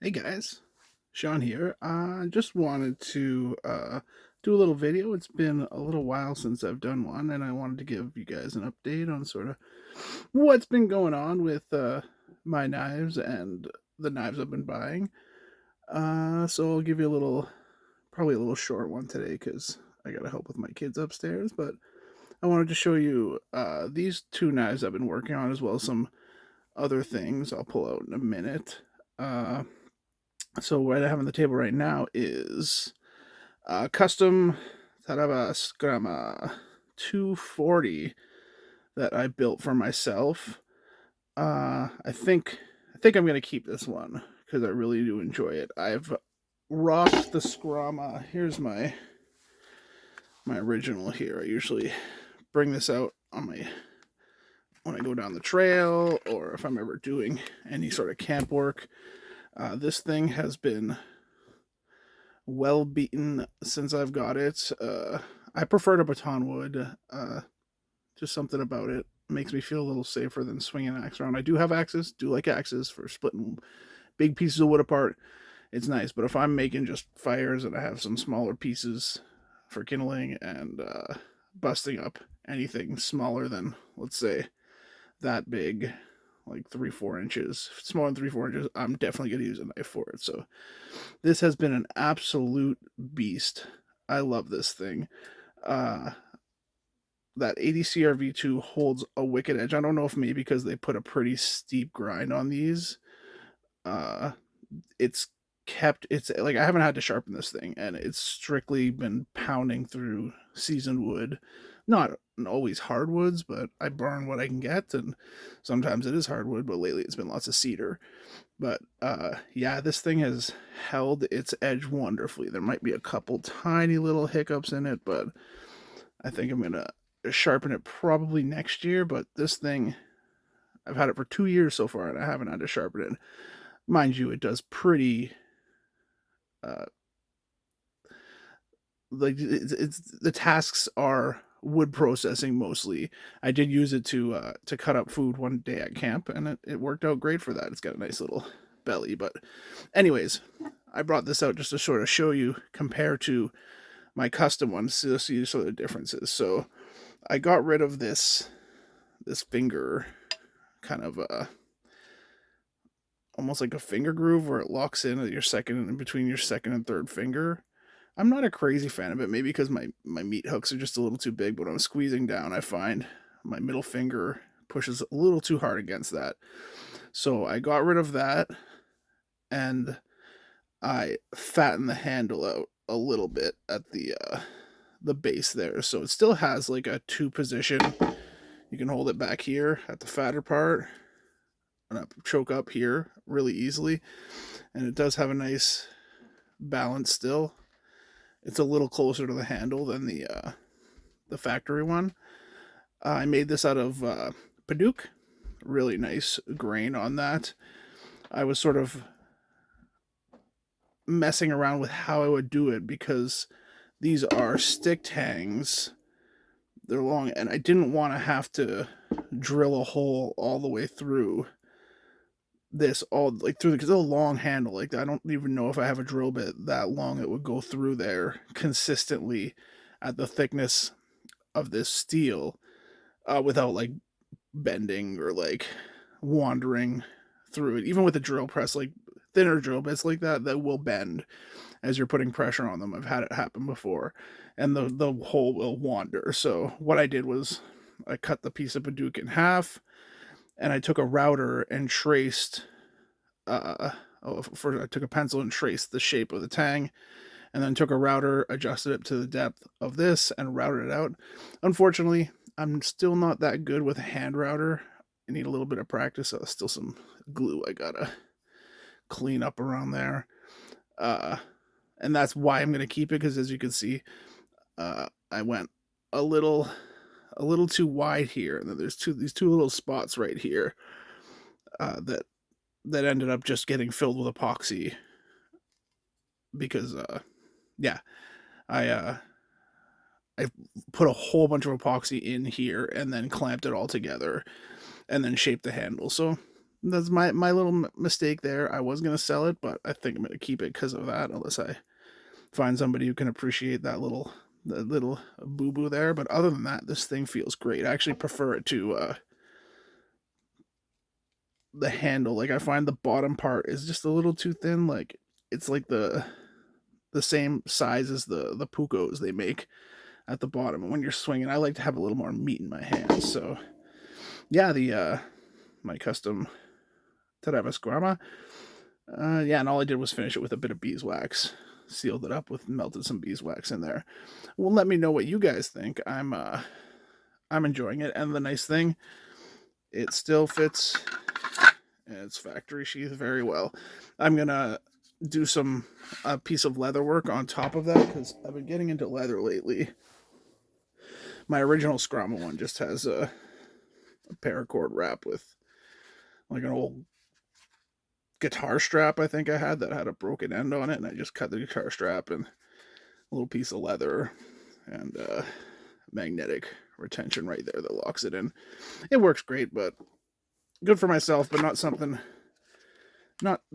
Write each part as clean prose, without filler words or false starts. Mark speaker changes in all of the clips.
Speaker 1: Hey guys, Sean here. I just wanted to do a little video. It's been a little while since I've done one, and I wanted to give you guys an update on sort of what's been going on with my knives and the knives I've been buying. So I'll give you probably a little short one today because I got to help with my kids upstairs. But I wanted to show you these two knives I've been working on, as well as some other things I'll pull out in a minute. Uh, So what I have on the table right now is a custom terrava skrama 240 that I built for myself. I think I'm gonna keep this one because I really do enjoy it. I've rocked the skrama. Here's my original here. I usually bring this out on my when I go down the trail or if I'm ever doing any sort of camp work. This thing has been well beaten since I've got it. I prefer to baton wood. Just something about it makes me feel a little safer than swinging an axe around. I do have axes, do like axes for splitting big pieces of wood apart. It's nice, but if I'm making just fires and I have some smaller pieces for kindling and busting up anything smaller than, let's say, that big, like 3-4 inches, if it's smaller than 3-4 inches, I'm definitely going to use a knife for it. So this has been an absolute beast. I love this thing. Uh, that 80 CRV2 holds a wicked edge. I don't know if maybe because they put a pretty steep grind on these. Uh, it's it's like I haven't had to sharpen this thing, and it's strictly been pounding through seasoned wood. Not always hardwoods, but I burn what I can get, and sometimes it is hardwood. But lately, it's been lots of cedar. But yeah, this thing has held its edge wonderfully. There might be a couple tiny little hiccups in it, but I think I'm gonna sharpen it probably next year. But this thing, I've had it for 2 years so far, and I haven't had to sharpen it. Mind you, it does pretty. Uh, it's the tasks are wood processing mostly. I did use it to cut up food one day at camp, and it worked out great for that. It's got a nice little belly. But anyways, I brought this out just to sort of show you compare to my custom ones to see sort of the differences. So I got rid of this finger kind of almost like a finger groove where it locks in at your second in between your second and third finger. I'm not a crazy fan of it, maybe because my meat hooks are just a little too big, but when I'm squeezing down, I find my middle finger pushes a little too hard against that. So I got rid of that and I fatten the handle out a little bit at the base there. So it still has like a two position. You can hold it back here at the fatter part and choke up here really easily. And it does have a nice balance still. It's a little closer to the handle than the factory one. I made this out of Paduke. Really nice grain on that. I was sort of messing around with how I would do it because these are stick tangs. They're long, and I didn't want to have to drill a hole all the way through this all like through because it's a long handle. Like I don't even know if I have a drill bit that long that would go through there consistently at the thickness of this steel without like bending or like wandering through it. Even with a drill press, like thinner drill bits like that will bend as you're putting pressure on them. I've had it happen before, and the hole will wander. So what I did was I cut the piece of Paduke in half, and I took a router and traced. First I took a pencil and traced the shape of the tang, and then took a router, adjusted it to the depth of this, and routed it out. Unfortunately, I'm still not that good with a hand router. I need a little bit of practice. So still some glue I gotta clean up around there. Uh, and that's why I'm gonna keep it because, as you can see, I went a little a little too wide here, and then there's these two little spots right here that ended up just getting filled with epoxy because yeah, I I put a whole bunch of epoxy in here and then clamped it all together and then shaped the handle. So That's my little mistake there. I was gonna sell it, but I think I'm gonna keep it because of that, unless I find somebody who can appreciate that little boo boo there. But other than that, this thing feels great. I actually prefer it to the handle. Like I find the bottom part is just a little too thin. Like it's like the same size as the pucos they make at the bottom. And when you're swinging, I like to have a little more meat in my hands. So yeah, the my custom terrava skrama. Yeah, and all I did was finish it with a bit of beeswax. Sealed it up with melted some beeswax in there. Well, let me know what you guys think. I'm enjoying it, and the nice thing, it still fits its factory sheath very well. I'm gonna do some piece of leather work on top of that because I've been getting into leather lately. My original skrama one just has a paracord wrap with like an old guitar strap I think I had that had a broken end on it, and I just cut the guitar strap and a little piece of leather and magnetic retention right there that locks it in. It works great, but good for myself, but not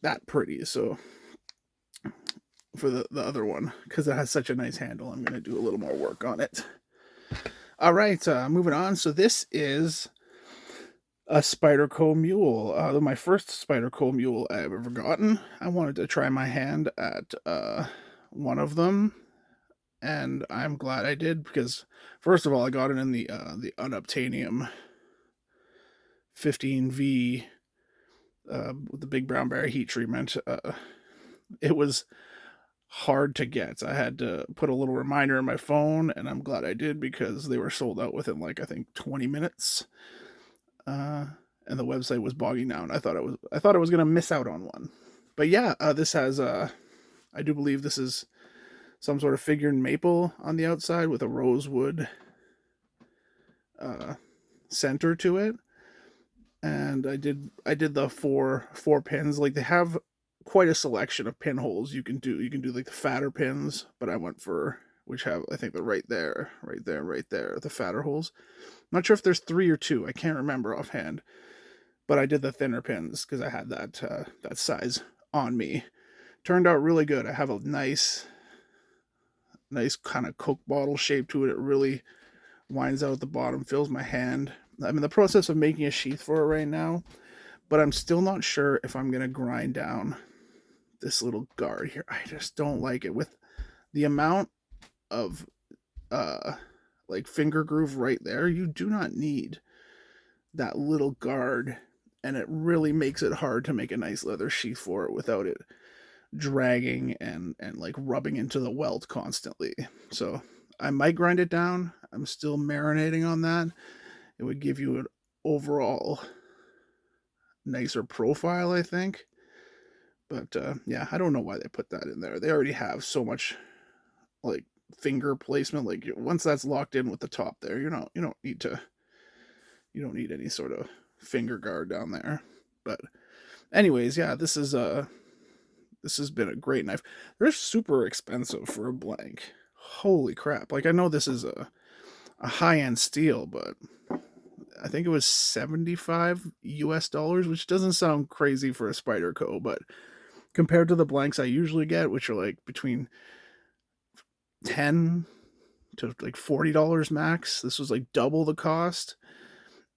Speaker 1: that pretty. So for the other one, because it has such a nice handle, I'm going to do a little more work on it. All right, moving on. So this is a spyderco mule. My first spyderco mule I've ever gotten. I wanted to try my hand at one of them, and I'm glad I did because first of all, I got it in the unobtainium 15V with the big brown bear heat treatment. It was hard to get. I had to put a little reminder in my phone, and I'm glad I did because they were sold out within like I think 20 minutes. And the website was bogging down. I thought I was gonna miss out on one, but yeah, this has I do believe this is some sort of figured maple on the outside with a rosewood center to it. And I did the four pins. Like they have quite a selection of pinholes you can do. You can do like the fatter pins, but I went for which have I think the right there, the fatter holes. I'm not sure if there's 3 or 2. I can't remember offhand. But I did the thinner pins because I had that size on me. Turned out really good. I have a nice kind of Coke bottle shape to it. It really winds out at the bottom, fills my hand. I'm in the process of making a sheath for it right now, but I'm still not sure if I'm gonna grind down this little guard here. I just don't like it with the amount of like finger groove right there. You do not need that little guard, and it really makes it hard to make a nice leather sheath for it without it dragging and like rubbing into the welt constantly. So I might grind it down. I'm still marinating on that. It would give you an overall nicer profile, I think. But yeah, I don't know why they put that in there. They already have so much like finger placement. Like once that's locked in with the top there, you don't need any sort of finger guard down there. But anyways, yeah, this has been a great knife. They're super expensive for a blank. Holy crap. Like I know this is a high-end steel, but I think it was 75 US dollars, which doesn't sound crazy for a Spyderco, but compared to the blanks I usually get, which are like between 10 to like $40 max, this was like double the cost.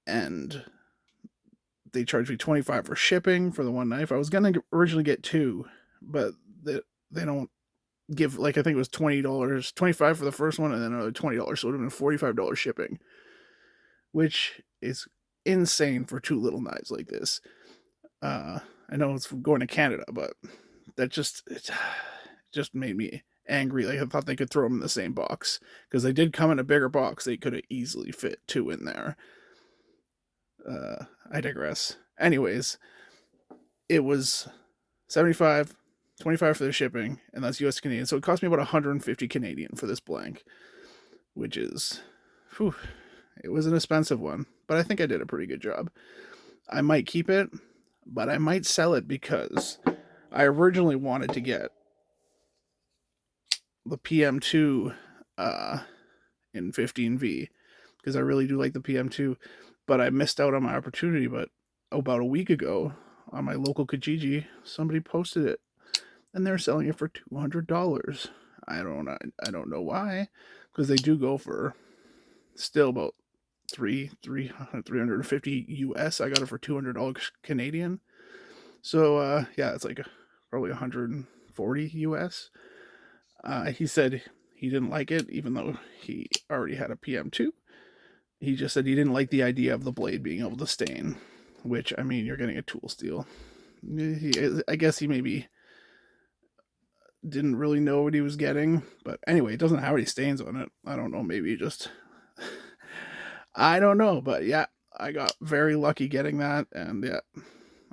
Speaker 1: And they charged me 25 for shipping for the one knife. I was gonna originally get 2, but they don't give, like I think it was $20, 25 for the first one, and then another $20, so it would have been $45 shipping, which is insane for 2 little knives like this. I know it's going to Canada, but that just made me angry. Like I thought they could throw them in the same box because they did come in a bigger box. They could have easily fit 2 in there. I digress. Anyways, it was 75, 25 for the shipping, and that's US Canadian. So it cost me about 150 Canadian for this blank, which is, whew, it was an expensive one, but I think I did a pretty good job. I might keep it, but I might sell it because I originally wanted to get the PM2 in 15V because I really do like the PM2, but I missed out on my opportunity. But about a week ago on my local Kijiji, somebody posted it, and they're selling it for $200. I don't know why, because they do go for still about 350 US. I got it for $200 Canadian. So yeah, it's like probably 140 US. He said he didn't like it, even though he already had a PM2. He just said he didn't like the idea of the blade being able to stain, which, I mean, you're getting a tool steel. I guess he maybe didn't really know what he was getting, but anyway, it doesn't have any stains on it. I don't know, maybe just I don't know, but yeah, I got very lucky getting that, and yeah,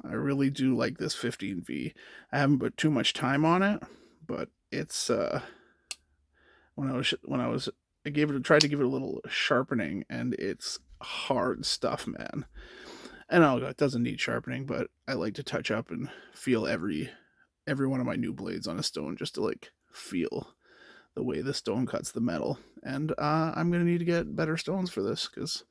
Speaker 1: I really do like this 15V. I haven't put too much time on it, but it's I tried to give it a little sharpening, and it's hard stuff, man. And it doesn't need sharpening, but I like to touch up and feel every one of my new blades on a stone, just to like feel the way the stone cuts the metal. And I'm gonna need to get better stones for this, because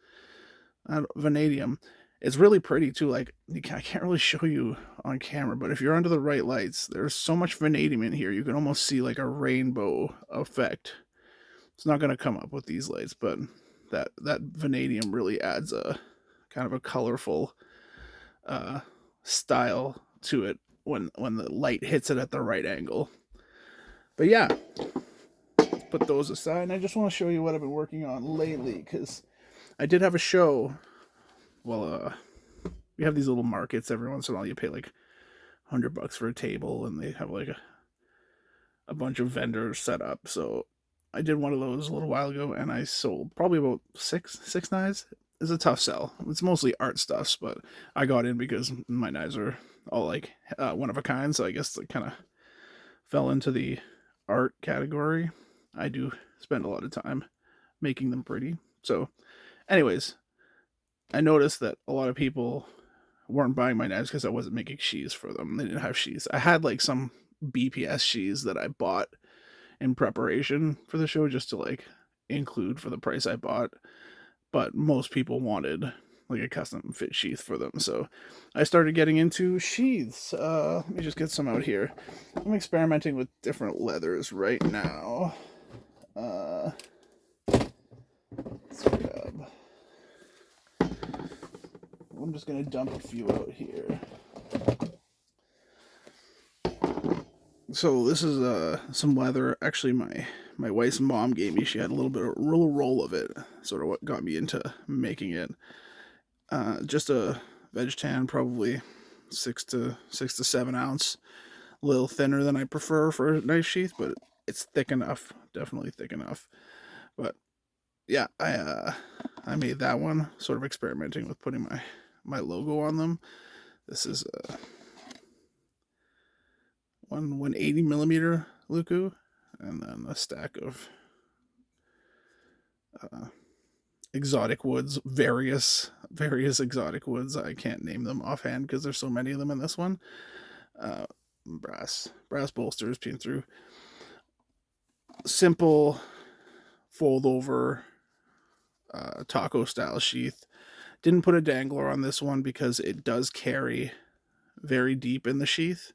Speaker 1: vanadium, it's really pretty too. Like, I can't really show you on camera, but if you're under the right lights, there's so much vanadium in here, you can almost see like a rainbow effect. It's not going to come up with these lights, but that vanadium really adds a kind of a colorful style to it when the light hits it at the right angle. But yeah, let's put those aside. And I just want to show you what I've been working on lately, because I did have a show. Well, we have these little markets every once in a while. You pay like $100 for a table, and they have like a bunch of vendors set up. So I did one of those a little while ago, and I sold probably about six knives. It's a tough sell. It's mostly art stuffs, but I got in because my knives are all like one of a kind, so I guess it kind of fell into the art category. I do spend a lot of time making them pretty. So anyways, I noticed that a lot of people weren't buying my knives because I wasn't making sheaths for them. They didn't have sheaths. I had like some BPS sheaths that I bought in preparation for the show, just to like include for the price I bought, but most people wanted like a custom fit sheath for them, so I started getting into sheaths. Let me just get some out here. I'm experimenting with different leathers right now. Let's grab. I'm just gonna dump a few out here. So this is some leather. Actually, my wife's mom gave me. She had a little roll of it. Sort of what got me into making it. Just a veg tan, probably 6 to 7 ounce. A little thinner than I prefer for a knife sheath, but it's thick enough. Definitely thick enough. But yeah, I made that one. Sort of experimenting with putting my logo on them. This is one 180mm Luku, and then a stack of exotic woods, various exotic woods. I can't name them offhand because there's so many of them in this one. Brass bolsters peeing through. Simple fold over taco style sheath. Didn't put a dangler on this one because it does carry very deep in the sheath.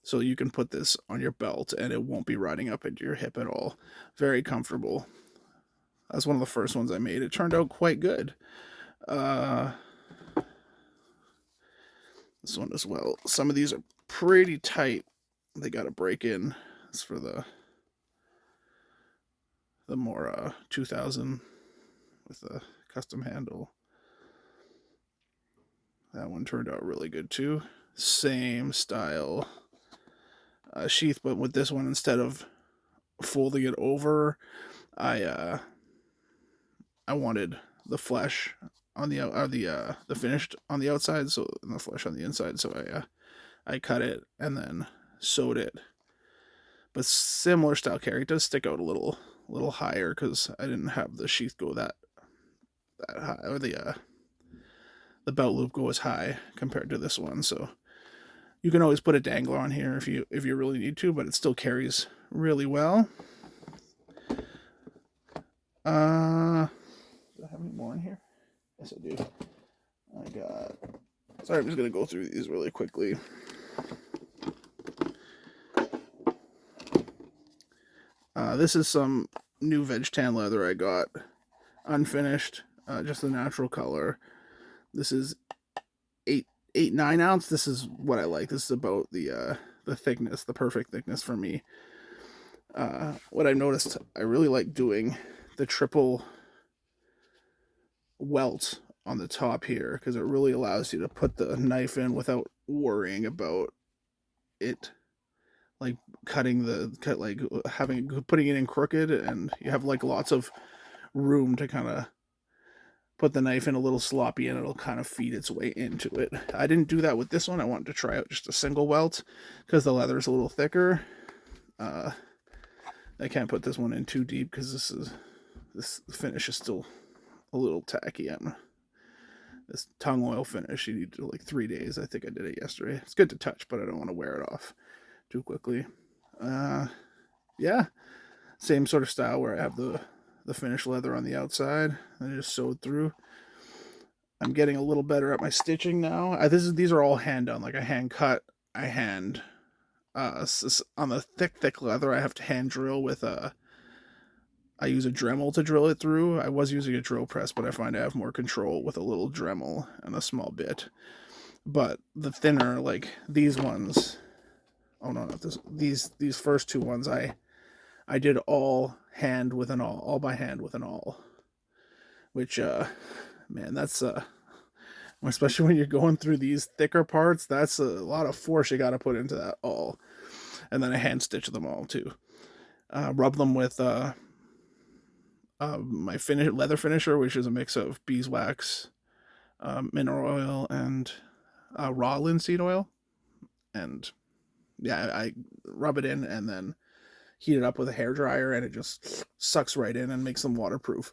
Speaker 1: So you can put this on your belt and it won't be riding up into your hip at all. Very comfortable. That's one of the first ones I made. It turned out quite good. This one as well. Some of these are pretty tight. They got to break in. It's for the more 2000 with the custom handle. That one turned out really good too. Same style sheath, but with this one, instead of folding it over, I wanted the flesh on the finished on the outside, so and the flesh on the inside. So I cut it and then sewed it. But similar style carry. It does stick out a little higher because I didn't have the sheath go that high, or the belt loop go as high compared to this one. So you can always put a dangler on here if you really need to, but it still carries really well. Do I have any more in here? Yes, I do. I got Sorry, I'm just going to go through these really quickly. This is some new veg tan leather I got, unfinished, just the natural color. This is 9 ounce. This is what I like. This is about the thickness, the perfect thickness for me. What I noticed, I really like doing the triple welt on the top here, because it really allows you to put the knife in without worrying about it like putting it in crooked, and you have like lots of room to kind of put the knife in a little sloppy, and it'll kind of feed its way into it. I didn't do that with this one. I wanted to try out just a single welt because the leather is a little thicker. I can't put this one in too deep because this finish is still a little tacky. This tongue oil finish, you need to like 3 days. I think I did it yesterday. It's good to touch, but I don't want to wear it off too quickly. Yeah, same sort of style where I have the finished leather on the outside and I just sewed through. I'm getting a little better at my stitching now. These are all hand done, like I hand cut, I hand on the thick leather. I have to hand drill with I use a Dremel to drill it through. I was using a drill press, but I find I have more control with a little Dremel and a small bit. But the thinner, like these ones, oh no, not this. These first two ones, I did all hand with an awl, all by hand with an awl. Which, man, that's especially when you're going through these thicker parts, that's a lot of force you got to put into that awl. And then I hand stitch them all too. Rub them with my leather finisher, which is a mix of beeswax, mineral oil, and raw linseed oil. And yeah, I rub it in and then heat it up with a hairdryer, and it just sucks right in and makes them waterproof.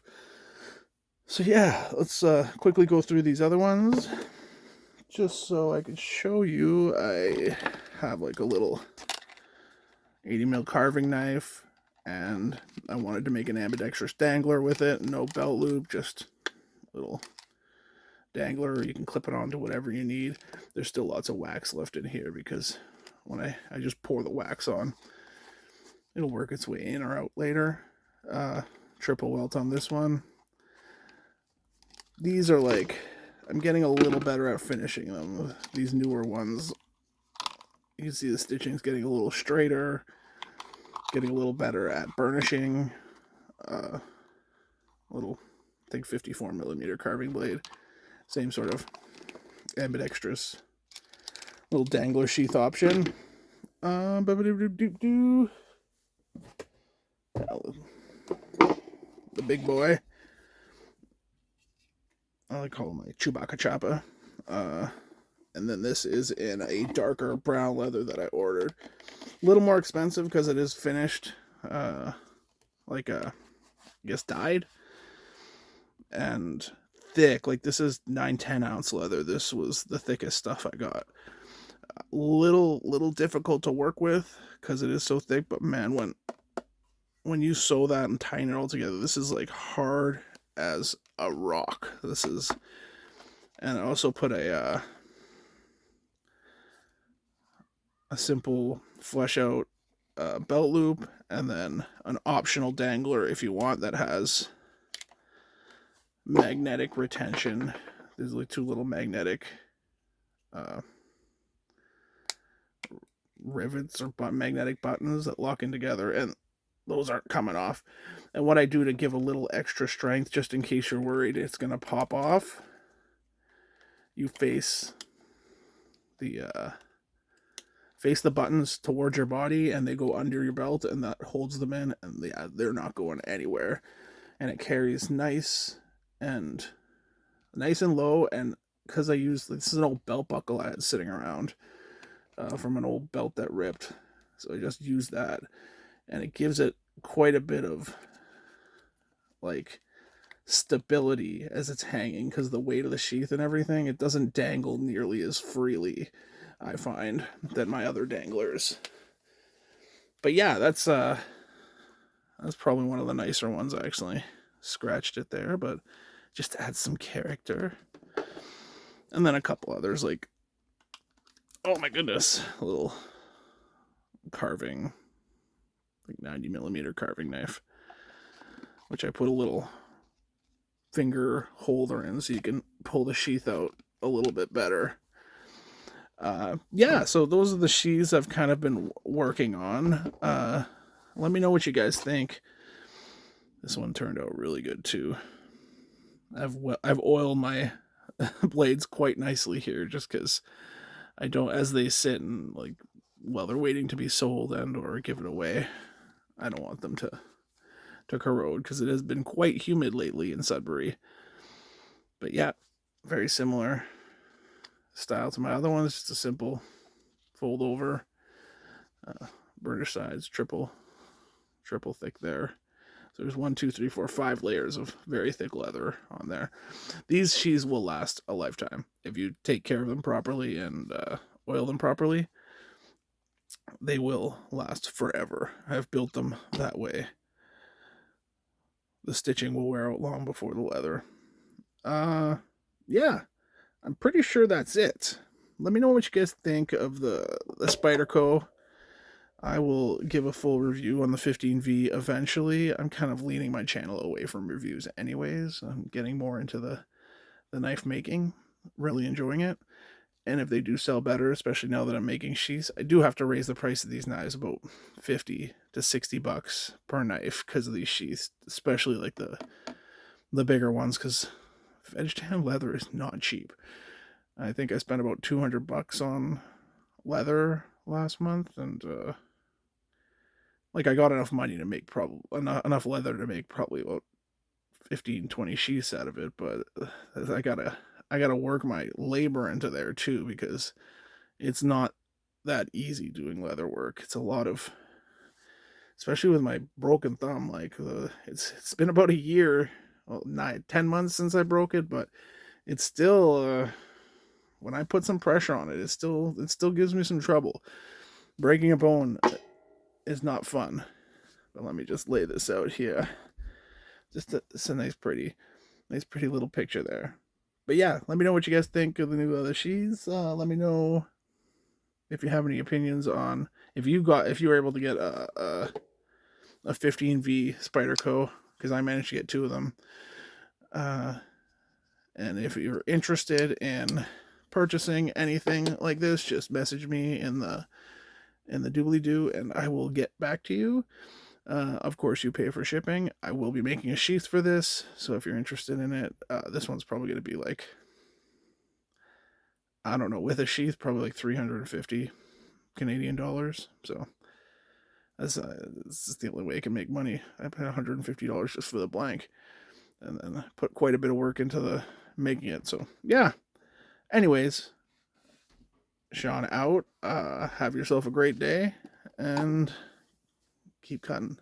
Speaker 1: So yeah, let's quickly go through these other ones. Just so I can show you, I have like a little 80 mil carving knife, and I wanted to make an ambidextrous dangler with it. No belt loop, just a little dangler. You can clip it onto whatever you need. There's still lots of wax left in here because when I just pour the wax on, it'll work its way in or out later. Triple welt on this one. These are like, I'm getting a little better at finishing them. These newer ones, you can see the stitching's getting a little straighter, getting a little better at burnishing. Little, I think 54 millimeter carving blade. Same sort of ambidextrous little dangler sheath option. The big boy. I like calling my Chewbacca Choppa. And then this is in a darker brown leather that I ordered. A little more expensive because it is finished, I guess dyed. And thick, like this is 9-10 ounce leather. This was the thickest stuff I got. Little difficult to work with because it is so thick, but man, when you sew that and tighten it all together, this is like hard as a rock. This is, and I also put a simple flesh out belt loop, and then an optional dangler if you want that has magnetic retention. There's like 2 little magnetic rivets or magnetic buttons that lock in together, and those aren't coming off. And what I do to give a little extra strength, just in case you're worried it's going to pop off, you face the buttons towards your body, and they go under your belt, and that holds them in, and they're not going anywhere. And it carries nice and low. And because this is an old belt buckle I had sitting around from an old belt that ripped, so I just used that, and it gives it quite a bit of like stability as it's hanging, because the weight of the sheath and everything, it doesn't dangle nearly as freely, I find, than my other danglers. But yeah, that's probably one of the nicer ones. I actually scratched it there, but just to add some character. And then a couple others, like, oh my goodness, a little carving, like 90mm carving knife, which I put a little finger holder in so you can pull the sheath out a little bit better. Yeah, so those are the sheaths I've kind of been working on. Let me know what you guys think. This one turned out really good too. I've oiled my blades quite nicely here, just because I don't, as they sit and like while they're waiting to be sold and or given away, I don't want them to corrode, because it has been quite humid lately in Sudbury. But yeah, very similar style to my other one. It's just a simple fold over, burnish sides, triple thick there. So there's 1, 2, 3, 4, 5 layers of very thick leather on there. These sheaths will last a lifetime if you take care of them properly and oil them properly. They will last forever. I've built them that way. The stitching will wear out long before the leather. Yeah, I'm pretty sure that's it. Let me know what you guys think of the Spyderco. I will give a full review on the 15V eventually. I'm kind of leaning my channel away from reviews anyways. I'm getting more into the knife making, really enjoying it. And if they do sell better, especially now that I'm making sheaths, I do have to raise the price of these knives about 50 to 60 bucks per knife because of these sheaths, especially like the bigger ones, because vegetarian leather is not cheap. I think I spent about 200 bucks on leather last month, and like I got enough money to make probably enough leather to make probably about 15-20 sheaths out of it, but I gotta work my labor into there too, because it's not that easy doing leather work. It's a lot of, especially with my broken thumb. Like it's been about a year, well, 10 months since I broke it, but it's still when I put some pressure on it, it still gives me some trouble. Breaking a bone is not fun. But let me just lay this out here. It's a nice pretty little picture there. But yeah, let me know what you guys think of the new leather sheaths. Let me know if you have any opinions on if you were able to get a 15V Spyderco, because I managed to get 2 of them. And if you're interested in purchasing anything like this, just message me in the doobly-doo and I will get back to you. Of course, you pay for shipping. I will be making a sheath for this, so if you're interested in it, this one's probably going to be like, I don't know, with a sheath, probably like 350 Canadian dollars. So this is the only way I can make money. I paid $150 just for the blank, and then put quite a bit of work into the making it. So yeah. Anyways, Sean out. Have yourself a great day, and keep cutting.